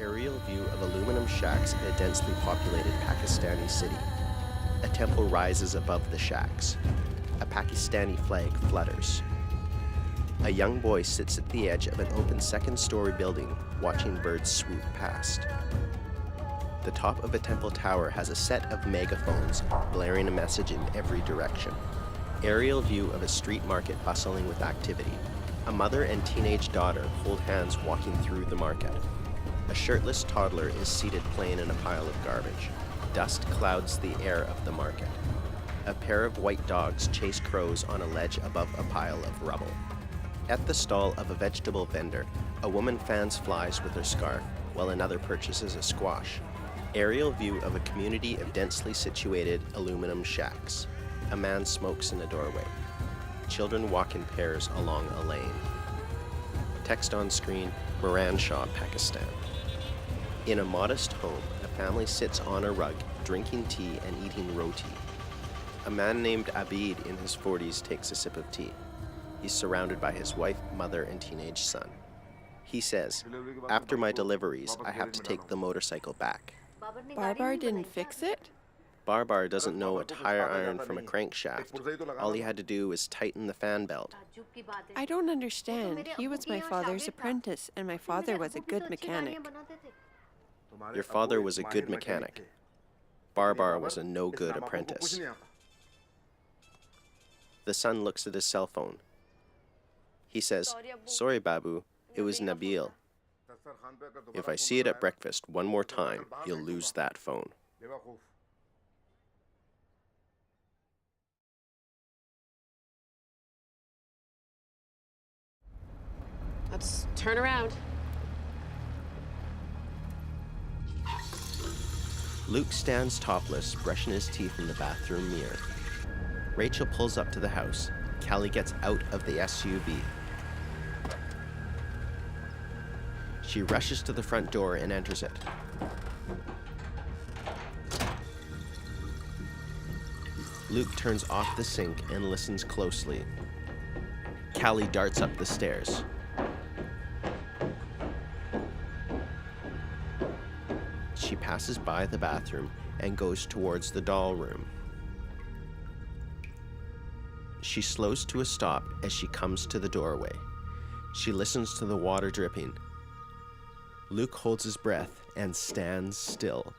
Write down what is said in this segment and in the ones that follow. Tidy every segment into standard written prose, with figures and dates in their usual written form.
Aerial view of aluminum shacks in a densely populated Pakistani city. A temple rises above the shacks. A Pakistani flag flutters. A young boy sits at the edge of an open second-story building, watching birds swoop past. The top of a temple tower has a set of megaphones blaring a message in every direction. Aerial view of a street market bustling with activity. A mother and teenage daughter hold hands walking through the market. A shirtless toddler is seated playing in a pile of garbage. Dust clouds the air of the market. A pair of white dogs chase crows on a ledge above a pile of rubble. At the stall of a vegetable vendor, a woman fans flies with her scarf, while another purchases a squash. Aerial view of a community of densely situated aluminum shacks. A man smokes in a doorway. Children walk in pairs along a lane. Text on screen, Moran Shah, Pakistan. In a modest home, a family sits on a rug, drinking tea and eating roti. A man named Abid in his 40s takes a sip of tea. He's surrounded by his wife, mother, and teenage son. He says, "After my deliveries, I have to take the motorcycle back." Barbar didn't fix it? Barbar doesn't know a tire iron from a crankshaft. All he had to do was tighten the fan belt. I don't understand. He was my father's apprentice, and my father was a good mechanic. Your father was a good mechanic. Barbar was a no-good apprentice. The son looks at his cell phone. He says, "Sorry, Babu, it was Nabil. If I see it at breakfast one more time, you'll lose that phone." Let's turn around. Luke stands topless, brushing his teeth in the bathroom mirror. Rachel pulls up to the house. Callie gets out of the SUV. She rushes to the front door and enters it. Luke turns off the sink and listens closely. Callie darts up the stairs. She passes by the bathroom and goes towards the doll room. She slows to a stop as she comes to the doorway. She listens to the water dripping. Luke holds his breath and stands still.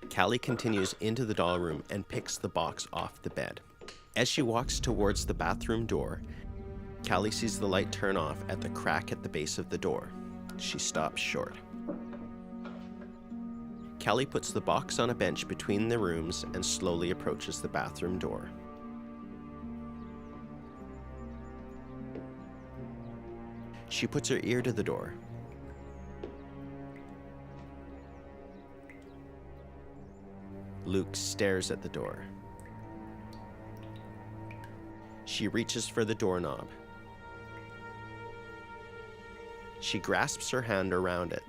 Callie continues into the doll room and picks the box off the bed. As she walks towards the bathroom door, Callie sees the light turn off at the crack at the base of the door. She stops short. Callie puts the box on a bench between the rooms and slowly approaches the bathroom door. She puts her ear to the door. Luke stares at the door. She reaches for the doorknob. She grasps her hand around it,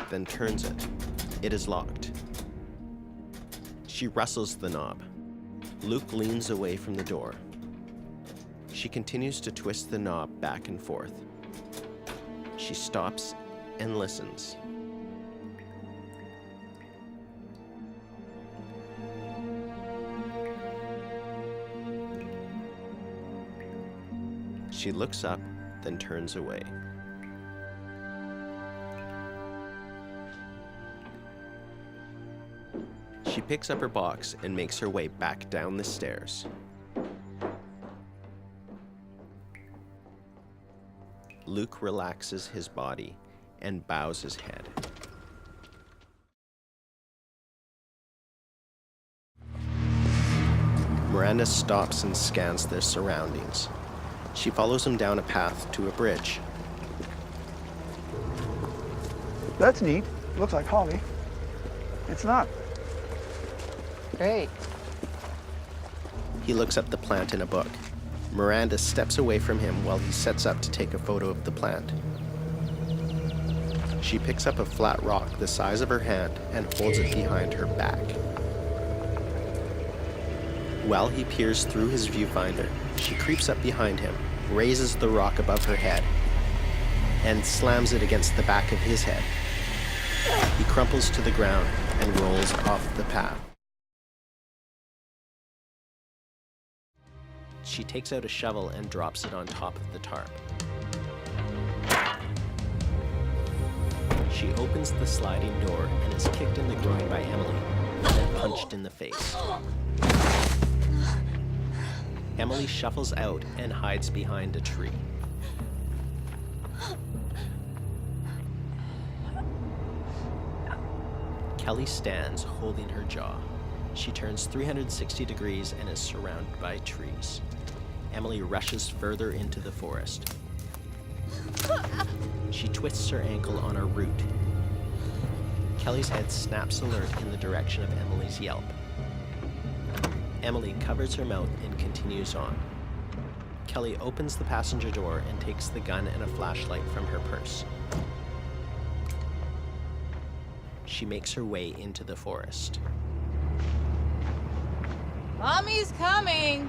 then turns it. It is locked. She rustles the knob. Luke leans away from the door. She continues to twist the knob back and forth. She stops and listens. She looks up, then turns away. She picks up her box and makes her way back down the stairs. Luke relaxes his body and bows his head. Miranda stops and scans their surroundings. She follows him down a path to a bridge. That's neat. Looks like holly. It's not. Great. He looks at the plant in a book. Miranda steps away from him while he sets up to take a photo of the plant. She picks up a flat rock the size of her hand and holds it behind her back. While he peers through his viewfinder, she creeps up behind him, raises the rock above her head, and slams it against the back of his head. He crumples to the ground and rolls off the path. She takes out a shovel and drops it on top of the tarp. She opens the sliding door and is kicked in the groin by Emily, and then punched in the face. Emily shuffles out and hides behind a tree. Kelly stands, holding her jaw. She turns 360 degrees and is surrounded by trees. Emily rushes further into the forest. She twists her ankle on a root. Kelly's head snaps alert in the direction of Emily's yelp. Emily covers her mouth and continues on. Kelly opens the passenger door and takes the gun and a flashlight from her purse. She makes her way into the forest. Mommy's coming!